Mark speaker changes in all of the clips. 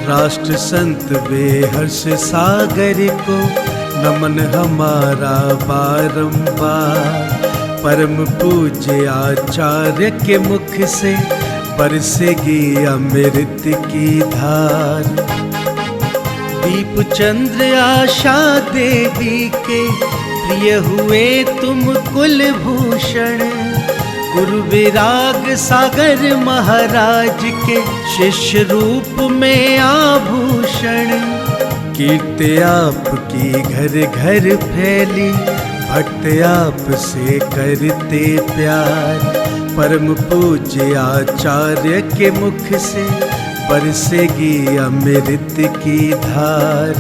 Speaker 1: राष्ट्र संत वे हर्ष सागर को नमन हमारा बारंबार। परम पूज्य आचार्य के मुख से बरसेगी अमृत की धार। दीप चंद्र आशा देवी के प्रिय हुए तुम कुलभूषण। गुरु विराग सागर महाराज के शिष्य रूप में आभूषण। कीर्ति आपकी घर घर फैली, भक्त आप से करते प्यार। परम पूज्य आचार्य के मुख से बरसेगी अमृत की धार।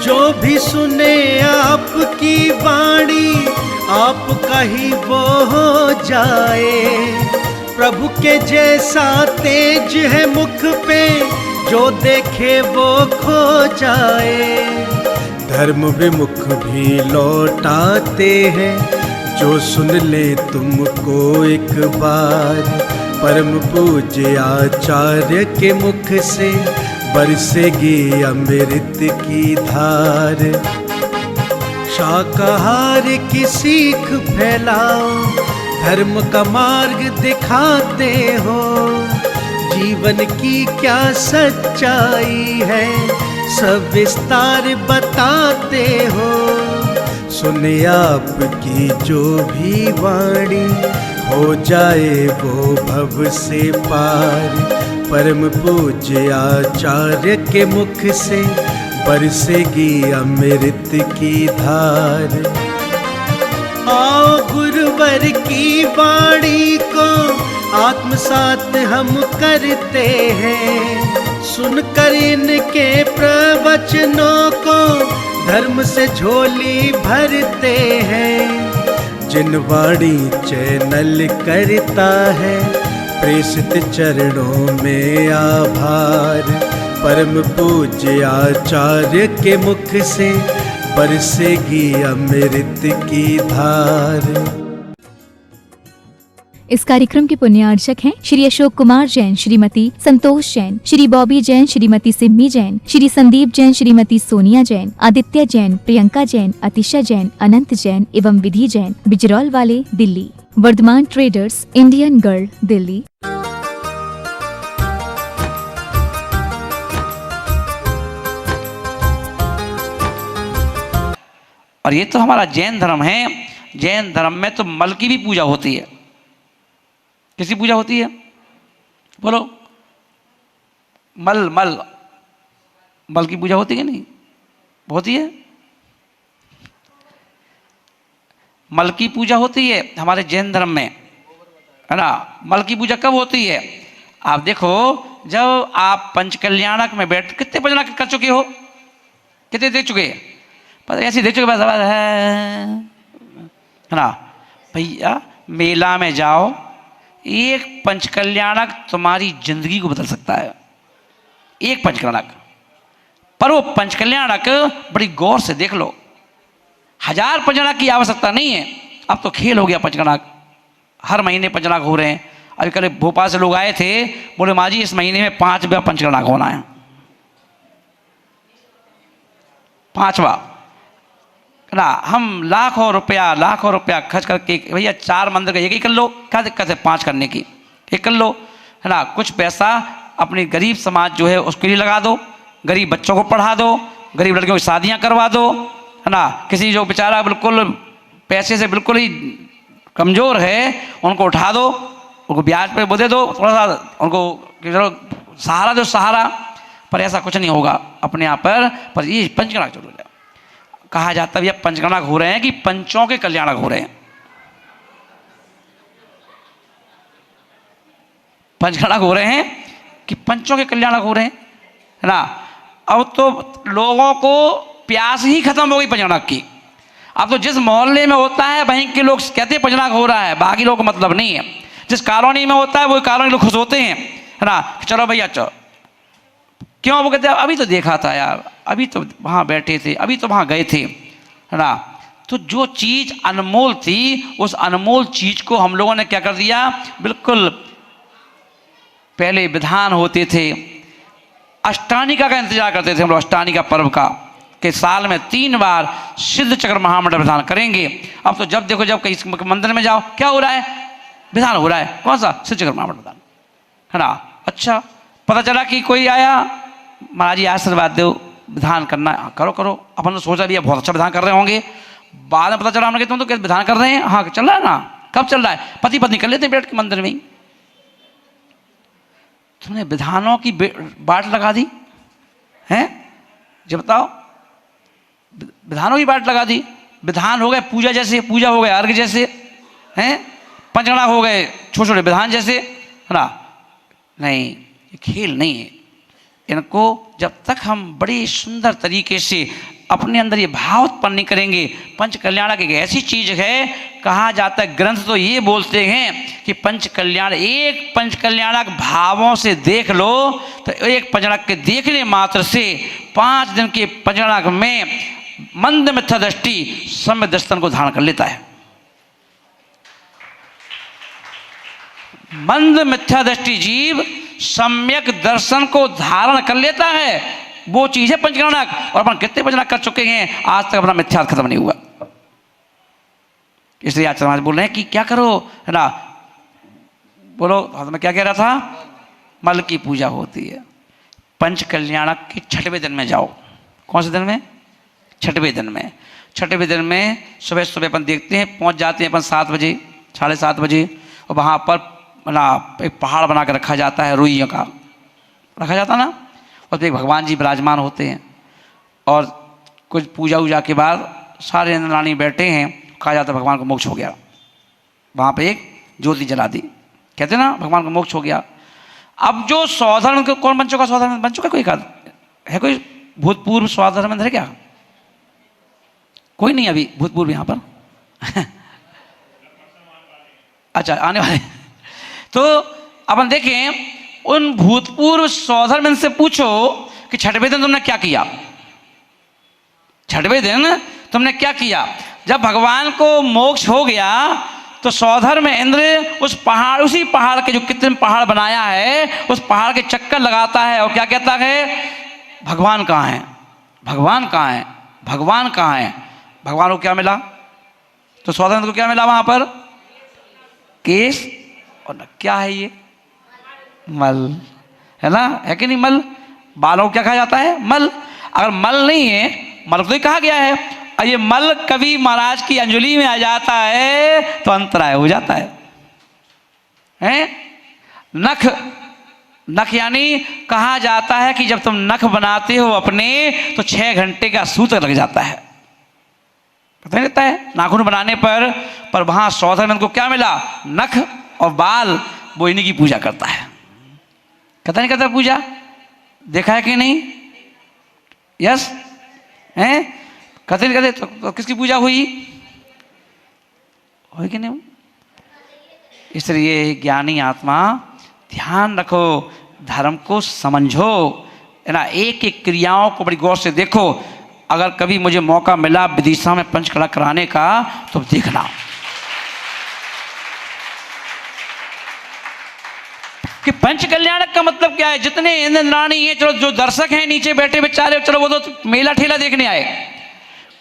Speaker 1: जो भी सुने आपकी वाणी आपका ही वो हो जाए। प्रभु के जैसा तेज है मुख पे, जो देखे वो खो जाए। धर्म विमुख भी लौटाते हैं, जो सुन ले तुमको एक बार। परम पूज्य आचार्य के मुख से बरसेगी अमृत की धार। शाकाहार की सीख फैलाओ, धर्म का मार्ग दिखाते हो। जीवन की क्या सच्चाई है सविस्तार बताते हो। सुने आपकी जो भी वाणी, हो जाए वो भव से पार। परम पूज्य आचार्य के मुख से बरसेगी अमृत की धार। आओ गुरुवर की वाणी को आत्मसात हम करते हैं। सुनकर इनके प्रवचनों को धर्म से झोली भरते हैं। जिन वाणी चैनल करता है, प्रेषित चरणों में आभार। परम पूज्य आचार्य के मुख से बरसेगी अमृत की धार।
Speaker 2: इस कार्यक्रम के पुण्यार्चक हैं श्री अशोक कुमार जैन, श्रीमती संतोष जैन, श्री बॉबी जैन, श्रीमती सिम्मी जैन, श्री संदीप जैन, श्रीमती सोनिया जैन, आदित्य जैन, प्रियंका जैन, अतिशा जैन, अनंत जैन एवं विधि जैन, बिजरौल वाले, Delhi. Vardhman traders, Indian girl, Delhi.
Speaker 3: और ये तो हमारा जैन धर्म है। जैन धर्म में तो मल की भी पूजा होती है। किसी पूजा होती है? बोलो। मल की पूजा होती है नहीं? होती है। मल की पूजा होती है हमारे जैन धर्म में, है ना। मल की पूजा कब होती है? आप देखो, जब आप पंचकल्याणक में बैठ, कितने पंचकल्याणक कर चुके हो? कितने देख चुके? पर ऐसे देख चुके है ना भैया। मेला में जाओ, एक पंचकल्याणक तुम्हारी जिंदगी को बदल सकता है। एक पंचकल्याणक। पर वो पंचकल्याणक बड़ी गौर से देख लो। 1000 पंचकल्याणक की आवश्यकता नहीं है। अब तो खेल हो गया पंचकल्याणक। हर महीने पंचकल्याणक हो रहे हैं। अभी कल भोपाल से लोग आए थे, बोले माँ जी इस महीने में 5 बार पंचकल्याणक होना है। 5 बार ना। हम लाखों रुपया खर्च करके, भैया 4 मंदिर का एक ही कर लो, क्या दिक्कत है 5 करने की? एक कर लो, है ना। कुछ पैसा अपनी गरीब समाज जो है उसके लिए लगा दो। गरीब बच्चों को पढ़ा दो, गरीब लड़कियों की शादियां करवा दो, है ना। किसी जो बेचारा बिल्कुल पैसे से बिल्कुल ही कमज़ोर है, उनको उठा दो, उनको ब्याज पे वो दे दो, थोड़ा सा उनको सहारा दो, सहारा। पर ऐसा कुछ नहीं होगा अपने यहाँ पर ये पंचकल्याणक जरूर है। कहा जाता है पंचकल्याणक हो रहे हैं कि पंचों के कल्याणक हो रहे हैं। पंचकल्याणक हो रहे हैं कि पंचों के कल्याणक हो रहे हैं, है ना। अब तो लोगों को प्यास ही खत्म हो गई पंचकल्याणक की। अब तो जिस मोहल्ले में होता है वहीं के लोग कहते हैं पंचकल्याणक हो रहा है, बाकी लोगों को मतलब नहीं है। जिस कॉलोनी में होता है वो कॉलोनी लोग खुश होते हैं, है ना। चलो भैया चलो। क्यों? वो कहते हैं अभी तो देखा था यार, अभी तो वहाँ बैठे थे, अभी तो वहाँ गए थे, है ना। तो जो चीज़ अनमोल थी, उस अनमोल चीज़ को हम लोगों ने क्या कर दिया? बिल्कुल पहले विधान होते थे, अष्टानिका का इंतजार करते थे हम लोग, अष्टानिका पर्व का, कि साल में 3 बार सिद्ध चक्र महामंडल विधान करेंगे। अब तो जब देखो, जब कहीं मंदिर में जाओ, क्या हो रहा है? विधान हो रहा है। कौन सा? सिद्ध चक्र महामंडल विधान, है ना। अच्छा, पता चला कि कोई आया, महाराज जी आशीर्वाद दो, विधान करना है। करो करो। अपन तो सोचा भी बहुत अच्छा विधान कर रहे होंगे, बाद में पता चला हमने कि तुम तो क्या विधान कर रहे हैं। हाँ, चल रहा है ना। कब चल रहा है? पति पत्नी कर लेते बैठ के मंदिर में ही। तुमने विधानों की बाट लगा दी है। जब बताओ, विधानों की बाट लगा दी। विधान हो गए पूजा जैसे, पूजा हो गए अर्घ जैसे, हैं। पंचगणा हो गए छोटे छोटे विधान जैसे, है ना। नहीं, ये खेल नहीं है। इनको जब तक हम बड़ी सुंदर तरीके से अपने अंदर ये भाव उत्पन्न नहीं करेंगे। पंच कल्याणक एक ऐसी चीज है, कहा जाता है, ग्रंथ तो ये बोलते हैं कि पंच कल्याण, एक पंच कल्याणक भावों से देख लो तो एक पंचकल्याणक के देखने मात्र से 5 दिन के पंचकल्याणक में मंद मिथ्या दृष्टि सम्यक दर्शन को धारण कर लेता है। मंद मिथ्या दृष्टि जीव सम्यक दर्शन को धारण कर लेता है, वो चीज है पंचकल्याणक। और अपन कितने पंचकल्याणक कर चुके हैं, आज तक अपना मिथ्यार्थ खत्म नहीं हुआ। इसलिए आज समाज बोल रहे हैं कि क्या करो, है ना। बोलो, मैं क्या कह रहा था? मल की पूजा होती है। पंच कल्याणक के 6वें दिन में जाओ। कौन से दिन में? 6वें दिन में। 6वें दिन में सुबह सुबह अपन देखते हैं, पहुंच जाते हैं अपन 7 बजे, 7:30 बजे, और वहां पर ना एक पहाड़ बना कर रखा जाता है, रुइयों का रखा जाता ना। और फिर भगवान जी विराजमान होते हैं, और कुछ पूजा वूजा के बाद सारे इंद्राणी बैठे हैं। कहा जाता है भगवान को मोक्ष हो गया। वहाँ पे एक ज्योति जला दी, कहते ना भगवान को मोक्ष हो गया। अब जो सौधर्म, कौन बन चुका? सौधर्म बन चुका कोई का है? कोई भूतपूर्व सौधर्म है क्या? कोई नहीं अभी भूतपूर्व यहाँ पर अच्छा, आने वाले। तो अपन देखें, उन भूतपूर्व सौधर्म से पूछो कि 6वें दिन तुमने क्या किया? 6वें दिन तुमने क्या किया? जब भगवान को मोक्ष हो गया तो सौधर्म इंद्र उस पहाड़, उसी पहाड़ के जो कृत्रिम पहाड़ बनाया है, उस पहाड़ के चक्कर लगाता है और क्या कहता है? भगवान कहाँ है? भगवान कहाँ है? भगवान कहाँ है? भगवान को क्या मिला? तो सौधर्म को क्या मिला वहां पर? केश और क्या है ये? मल, है ना, है कि नहीं? मल, बालों को क्या कहा जाता है? मल। अगर मल नहीं है, मल तो ही कहा गया है, और ये मल कभी महाराज की अंजलि में आ जाता है तो अंतराय हो जाता है, हैं? नख, नख यानी कहा जाता है कि जब तुम नख बनाते हो अपने तो 6 घंटे का सूत्र लग जाता है, पता नहीं लगता है नाखून बनाने पर वहां सौधर्म को क्या मिला? नख और बाल। वो इन्हीं की पूजा करता है, कहता नहीं करता पूजा? देखा है कि नहीं? यस, हैं? कहते नहीं कहते? तो किसकी पूजा हुई कि नहीं? इसलिए ज्ञानी आत्मा ध्यान रखो, धर्म को समझो, है ना। एक एक क्रियाओं को बड़ी गौर से देखो। अगर कभी मुझे मौका मिला विदिशा में पंचकला कराने का तो देखना कि पंच कल्याणक का मतलब क्या है। जितने इंद्राणी हैं, चलो जो दर्शक हैं नीचे बैठे बेचारे, चलो वो तो मेला ठेला देखने आए,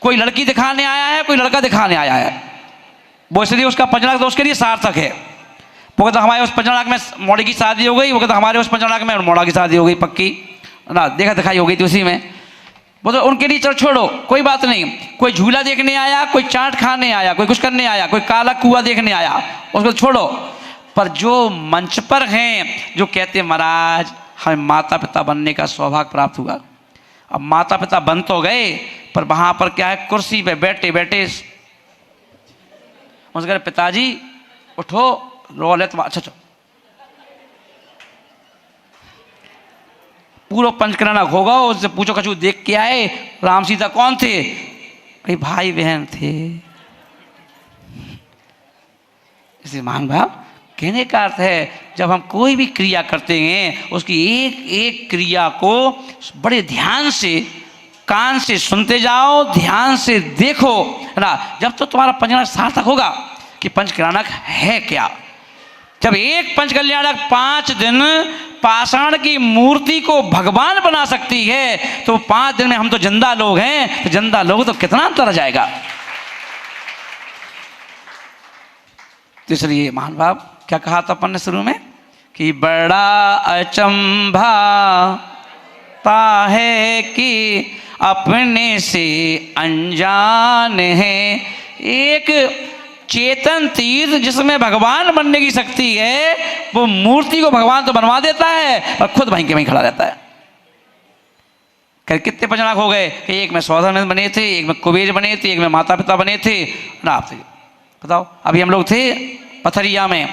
Speaker 3: कोई लड़की दिखाने आया है, कोई लड़का दिखाने आया है, वो इसलिए उसका पंचनाक तो उसके लिए सार्थक है। वो कहता हमारे उस पंचनाक में मोड़ी की शादी हो गई, वो कहता हमारे उस पंचनाक में मोड़ा की शादी हो गई पक्की, ना देखा दिखाई हो गई थी उसी में। वो तो उनके लिए चलो छोड़ो, कोई बात नहीं। कोई झूला देखने आया, कोई चाट खाने आया, कोई कुछ करने आया, कोई काला कुआ देखने आया, उसको छोड़ो। पर जो मंच पर हैं, जो कहते हैं महाराज हमें माता पिता बनने का सौभाग्य प्राप्त हुआ, अब माता पिता बन तो गए पर वहां पर क्या है, कुर्सी पे बैठे बैठे उसके कह पिताजी उठो, रो ले तुम, अच्छा पूरा पंचकल्याणक होगा, उससे पूछो कछु देख के आए, राम सीता कौन थे? भाई भाई बहन थे। इसलिए मान भाव कहने का अर्थ है, जब हम कोई भी क्रिया करते हैं उसकी एक एक क्रिया को बड़े ध्यान से कान से सुनते जाओ, ध्यान से देखो, है ना। जब तो तुम्हारा पंचकल्याणक सार्थक होगा कि पंचकल्याणक है क्या। जब एक पंचकल्याणक 5 दिन पाषाण की मूर्ति को भगवान बना सकती है, तो 5 दिन में हम तो जिंदा लोग हैं, तो जिंदा लोग तो कितना अंतर आ जाएगा। तो इसलिए महानुभाव क्या कहा था अपन ने शुरू में कि बड़ा अचंभा है कि अपने से अनजान है। एक चेतन तीर्थ जिसमें भगवान बनने की शक्ति है, वो मूर्ति को भगवान तो बनवा देता है पर खुद वहीं के वहीं खड़ा रहता है। कितने पंचनाक हो गए कि एक में सौदामिन बने थे, एक में कुबेर बने थे, एक में माता पिता बने थे ना। आप बताओ, अभी हम लोग थे पथरिया में,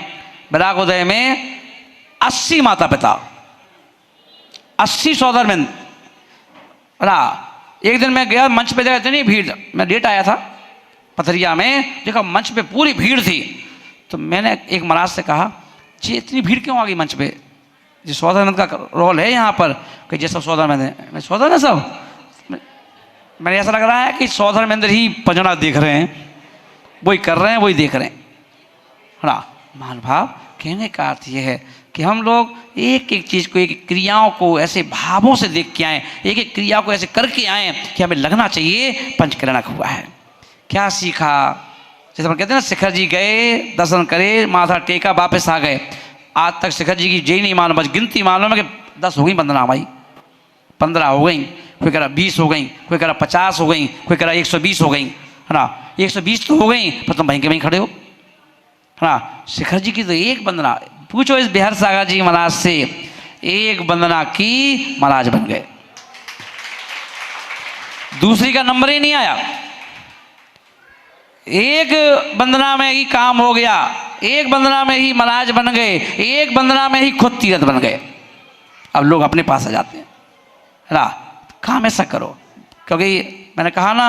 Speaker 3: बरागोदय में 80 माता पिता, 80 सौदामिन ना। एक दिन मैं गया मंच पे, देखा इतनी भीड़, मैं लेट आया था पथरिया में, देखा मंच पे पूरी भीड़ थी। तो मैंने एक महाराज से कहा, जी इतनी भीड़ क्यों आ गई मंच पे, जी सौदामिन का रोल है यहाँ पर कि जैसा सौदामिन है। मैं सौदामिन सब, मैंने ऐसा लग रहा है कि सौदामिन ही पंजना देख रहे हैं, वही कर रहे हैं, वही देख रहे हैं ना। महानुभाव कहने का अर्थ यह है कि हम लोग एक एक चीज़ को, एक एक क्रियाओं को ऐसे भावों से देख के आए, एक एक क्रिया को ऐसे करके आए कि हमें लगना चाहिए पंचकल्याणक हुआ है। क्या सीखा, जैसे हम कहते हैं ना, शिखर जी गए, दर्शन करे, माथा टेका, वापस आ गए। आज तक शिखर जी की जय नहीं मालूम, बस गिनती मालूम है कि 10 हो गई वंदना भाई, 15 हो गई, कोई कह रहा 20 हो गई, कोई कह रहा 50 हो गई, कोई कह रहा 120 हो गई, है ना। 120 तो हो गई पर तुम वहीं के वहीं खड़े हो, है ना। शिखर जी की तो एक वंदना, पूछो इस बिहार सागर जी महाराज से, एक वंदना की महाराज बन गए, दूसरी का नंबर ही नहीं आया। एक वंदना में ही काम हो गया, एक वंदना में ही महाराज बन गए, एक वंदना में ही खुद तीर्थ बन गए। अब लोग अपने पास आ जाते हैं, है ना। काम ऐसा करो, क्योंकि मैंने कहा ना,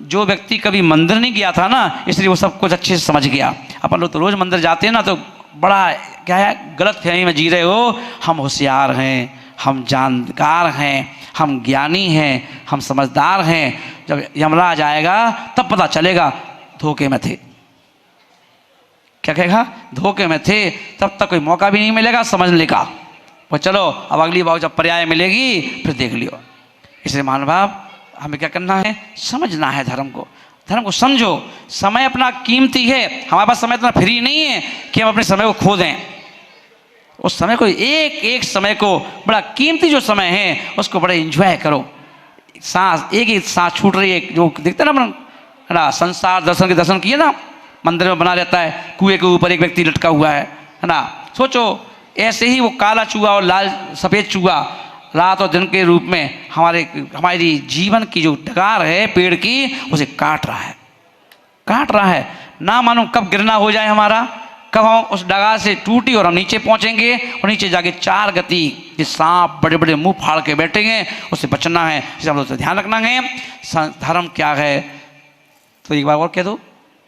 Speaker 3: जो व्यक्ति कभी मंदिर नहीं गया था ना, इसलिए वो सब कुछ अच्छे से समझ गया। अपन लोग तो रोज मंदिर जाते हैं ना, तो बड़ा क्या है, गलत फहमी में जी रहे हो, हम होशियार हैं, हम जानकार हैं, हम ज्ञानी हैं, हम समझदार हैं। जब यमराज आएगा तब पता चलेगा धोखे में थे। क्या कहेगा, धोखे में थे, तब तक कोई मौका भी नहीं मिलेगा समझने का। वो चलो अब अगली बार जब पर्याय मिलेगी फिर देख लियो। इसलिए महानुभाव हमें क्या करना है, समझना है धर्म को, धर्म को समझो। समय अपना कीमती है, हमारे पास समय इतना फ्री नहीं है कि हम अपने समय को खो दें। उस समय को, एक एक समय को, बड़ा कीमती जो समय है उसको बड़े एंजॉय करो। सांस, एक एक सांस छूट रही है, जो दिखता है ना, संसार दर्शन के दर्शन किए ना, मंदिर में बना रहता है, कुएं के ऊपर एक व्यक्ति लटका हुआ है ना। सोचो ऐसे ही वो काला चूहा और लाल सफ़ेद चूहा रात और दिन के रूप में हमारी जीवन की जो डगार है पेड़ की, उसे काट रहा है। ना मालूम कब गिरना हो जाए हमारा, कब हम उस डगार से टूटी और हम नीचे पहुंचेंगे, और नीचे जाके 4 गति के सांप बड़े बड़े मुंह फाड़ के बैठेंगे, उससे बचना है। इसे हम लोग ध्यान रखना है। धर्म क्या है, तो एक बार और कह दो,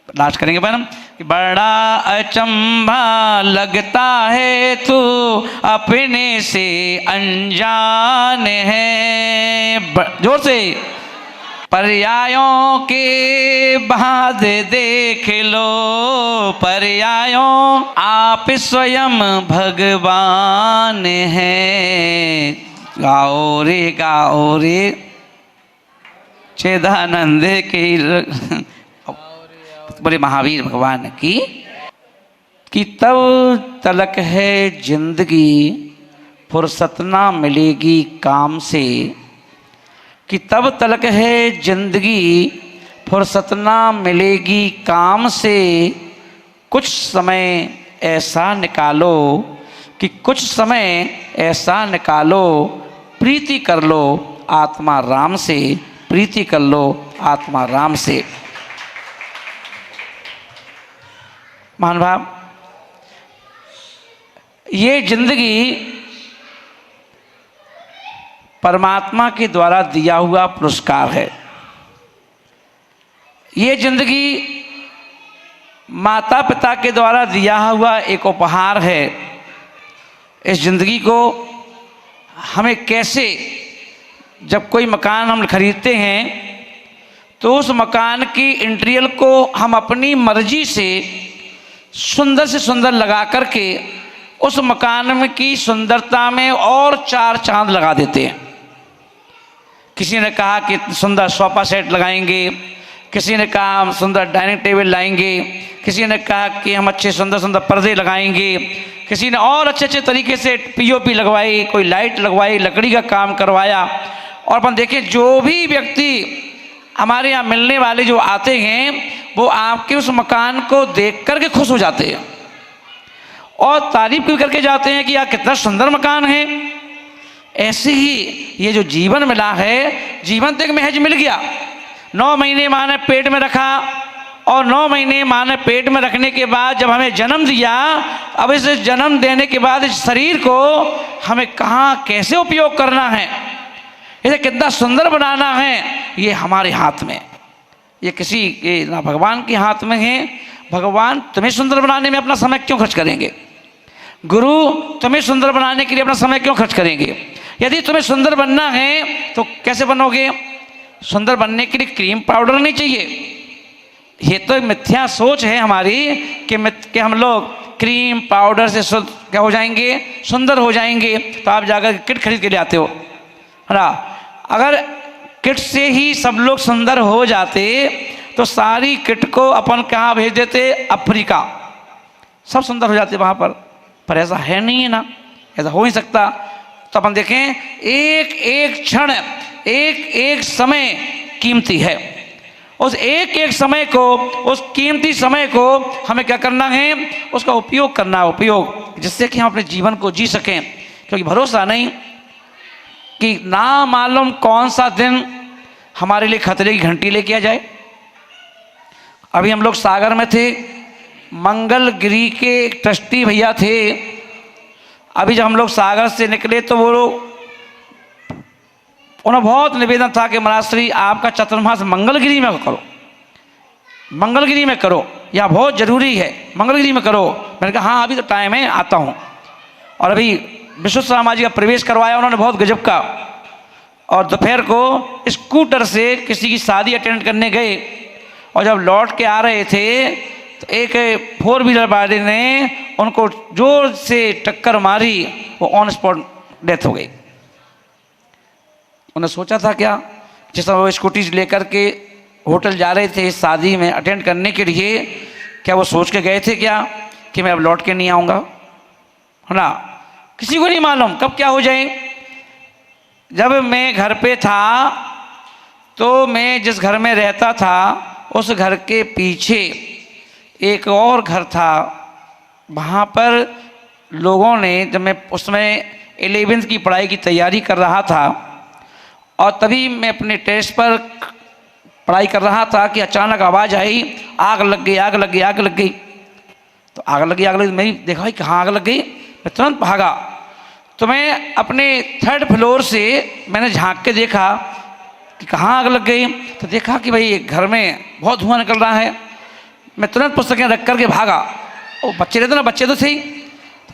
Speaker 3: लास्ट करेंगे मैडम। बड़ा अचंभा लगता है तू अपने से अनजान है, जोर से। पर्यायों के बाद देख लो, पर्यायों आप स्वयं भगवान हैं। गाओ रे चेदानंद की बोले महावीर भगवान की कि तब तलक है जिंदगी फुर्सत ना मिलेगी काम से, कि तब तलक है जिंदगी फुर्सत ना मिलेगी काम से। कुछ समय ऐसा निकालो, कि कुछ समय ऐसा निकालो, प्रीति कर लो आत्मा राम से, प्रीति कर लो आत्मा राम से। महानुभाव, ये जिंदगी परमात्मा के द्वारा दिया हुआ पुरस्कार है। ये जिंदगी माता पिता के द्वारा दिया हुआ एक उपहार है। इस जिंदगी को हमें कैसे, जब कोई मकान हम खरीदते हैं तो उस मकान की इंटीरियर को हम अपनी मर्जी से सुंदर लगा करके उस मकान में की सुंदरता में और 4 चांद लगा देते हैं। किसी ने कहा कि सुंदर सोफा सेट लगाएंगे, किसी ने कहा हम सुंदर डाइनिंग टेबल लाएंगे, किसी ने कहा कि हम अच्छे सुंदर सुंदर पर्दे लगाएंगे, किसी ने और अच्छे अच्छे तरीके से पीओपी लगवाई, कोई लाइट लगवाई, लकड़ी का काम करवाया। और अपन देखें जो भी व्यक्ति हमारे यहाँ मिलने वाले जो आते हैं वो आपके उस मकान को देख करके खुश हो जाते हैं और तारीफ भी करके जाते हैं कि यार कितना सुंदर मकान है। ऐसे ही ये जो जीवन मिला है, जीवन तो एक महज मिल गया। 9 महीने माँ ने पेट में रखा और 9 महीने माँ ने पेट में रखने के बाद जब हमें जन्म दिया, अब इस जन्म देने के बाद इस शरीर को हमें कहाँ कैसे उपयोग करना है, इसे कितना सुंदर बनाना है, ये हमारे हाथ में। ये किसी ये ना भगवान के हाथ में है। भगवान तुम्हें सुंदर बनाने में अपना समय क्यों खर्च करेंगे? गुरु तुम्हें सुंदर बनाने के लिए अपना समय क्यों खर्च करेंगे? यदि तुम्हें सुंदर बनना है तो कैसे बनोगे? सुंदर बनने के लिए क्रीम पाउडर नहीं चाहिए। ये तो मिथ्या सोच है हमारी कि हम लोग क्रीम पाउडर से क्या हो जाएंगे, सुंदर हो जाएंगे। तो आप जाकर किट खरीद के ले आते हो, है ना। अगर किट से ही सब लोग सुंदर हो जाते तो सारी किट को अपन कहाँ भेज देते? अफ्रीका। सब सुंदर हो जाते वहाँ पर ऐसा है नहीं है ना, ऐसा हो ही सकता। तो अपन देखें एक एक क्षण, एक एक समय कीमती है। उस एक एक समय को, उस कीमती समय को हमें क्या करना है? उसका उपयोग करना है, उपयोग, जिससे कि हम अपने जीवन को जी सकें। क्योंकि भरोसा नहीं कि ना मालूम कौन सा दिन हमारे लिए खतरे की घंटी लेके आ जाए। अभी हम लोग सागर में थे, मंगलगिरी के एक ट्रस्टी भैया थे। अभी जब हम लोग सागर से निकले तो वो उन्हें बहुत निवेदन था कि महाराज श्री आपका चतुर्मास मंगलगिरी में करो, मंगलगिरी में करो, यह बहुत ज़रूरी है, मंगलगिरी में करो। मैंने कहा हाँ अभी तो टाइम है, आता हूँ। और अभी विश्वेश्वर जी का प्रवेश करवाया उन्होंने, बहुत गजब का। और दोपहर को स्कूटर से किसी की शादी अटेंड करने गए और जब लौट के आ रहे थे तो एक 4 व्हीलर वाले ने उनको जोर से टक्कर मारी, वो ऑन स्पॉट डेथ हो गई। उन्हें सोचा था क्या, जिस समय वो स्कूटी लेकर के होटल जा रहे थे शादी में अटेंड करने के लिए, क्या वो सोच के गए थे क्या कि मैं अब लौट के नहीं आऊँगा, है ना। किसी को नहीं मालूम कब क्या हो जाए। जब मैं घर पे था तो मैं जिस घर में रहता था उस घर के पीछे एक और घर था। वहाँ पर लोगों ने, जब मैं उसमें 11th की पढ़ाई की तैयारी कर रहा था और तभी मैं अपने टेस्ट पर पढ़ाई कर रहा था कि अचानक आवाज़ आई, आग लग गई, आग लग गई, आग लग गई। तो आग लग गई, आग लग गई, मैं देखा भाई कहाँ आग लग गई। मैं तुरंत भागा। तो मैं अपने 3rd फ्लोर से मैंने झांक के देखा कि कहाँ आग लग गई। तो देखा कि भाई घर में बहुत धुआं निकल रहा है। मैं तुरंत पुस्तकें रख करके भागा। वो बच्चे रहते ना, बच्चे तो थे,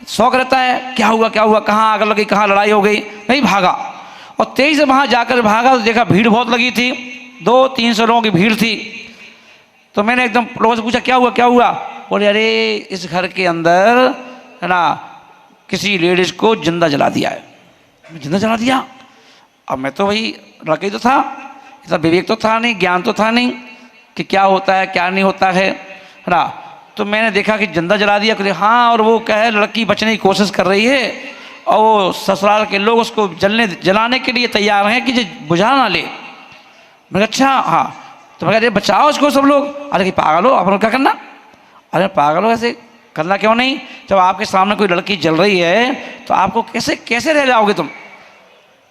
Speaker 3: शौक रहता है क्या हुआ क्या हुआ, कहाँ आग लग गई, कहाँ लड़ाई हो गई। नहीं भागा और तेजी से वहाँ जाकर भागा तो देखा भीड़ बहुत लगी थी, 200-300 लोगों की भीड़ थी। तो मैंने एकदम लोगों से पूछा क्या हुआ क्या हुआ। बोले अरे इस घर के अंदर है ना किसी लेडीज को जिंदा जला दिया है। जिंदा जला दिया। अब मैं तो वही लड़का ही तो था, इतना विवेक तो था नहीं, ज्ञान तो था नहीं कि क्या होता है क्या नहीं होता है ना। तो मैंने देखा कि जिंदा जला दिया। कहते हाँ, और वो कहे लड़की बचने की कोशिश कर रही है और वो ससुराल के लोग उसको जलाने के लिए तैयार हैं कि बुझा ना ले। मैं अच्छा हाँ। तो मैं कहते बचाओ उसको सब लोग। अरे कि पागल हो, आप क्या करना? अरे पागल हो, ऐसे करना क्यों नहीं? जब आपके सामने कोई लड़की जल रही है तो आपको कैसे रह जाओगे तुम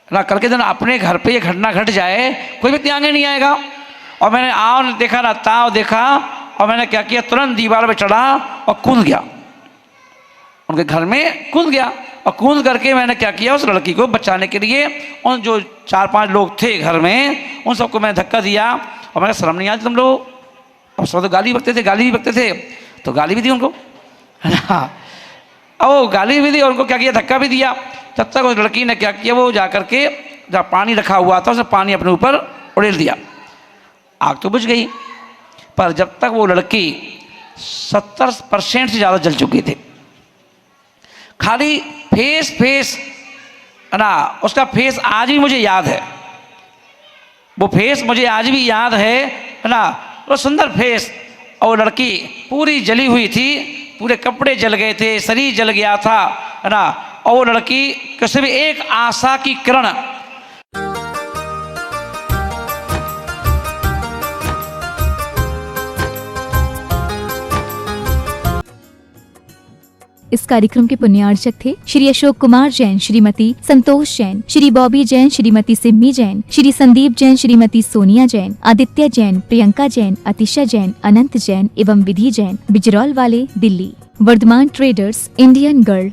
Speaker 3: ना। करके दिन अपने घर पे ये घटना घट जाए, कोई भी आगे नहीं आएगा। और मैंने आओ देखा ना ताव देखा और मैंने क्या किया, तुरंत दीवार पे चढ़ा और कूद गया, उनके घर में कूद गया। और कूद करके मैंने क्या किया, उस लड़की को बचाने के लिए उन जो 4-5 लोग थे घर में उन सबको मैंने धक्का दिया। और मैंने शर्म नहीं आती तुम लोग? और सब तो गाली बकते थे, तो गाली भी दी उनको, है ना। और गाली भी दी और उनको क्या किया, धक्का भी दिया। तब तक उस लड़की ने क्या किया, वो जा करके जहाँ पानी रखा हुआ था उसने पानी अपने ऊपर उड़ेल दिया। आग तो बुझ गई, पर जब तक वो लड़की 70% से ज़्यादा जल चुकी थी। खाली फेस है ना, उसका फेस आज भी मुझे याद है, वो फेस मुझे आज भी याद है ना, वो सुंदर फेस। और लड़की पूरी जली हुई थी, पूरे कपड़े जल गए थे, शरीर जल गया था, है ना, और वो लड़की किसी भी एक आशा की किरण
Speaker 2: इस कार्यक्रम के पुण्यार्चक थे श्री अशोक कुमार जैन, श्रीमती संतोष जैन, श्री बॉबी जैन, श्रीमती सिम्मी जैन, श्री संदीप जैन, श्रीमती सोनिया जैन, आदित्य जैन, प्रियंका जैन, अतिशा जैन, अनंत जैन एवं विधि जैन, बिजरौल वाले, Delhi. Vardhman traders, Indian girl.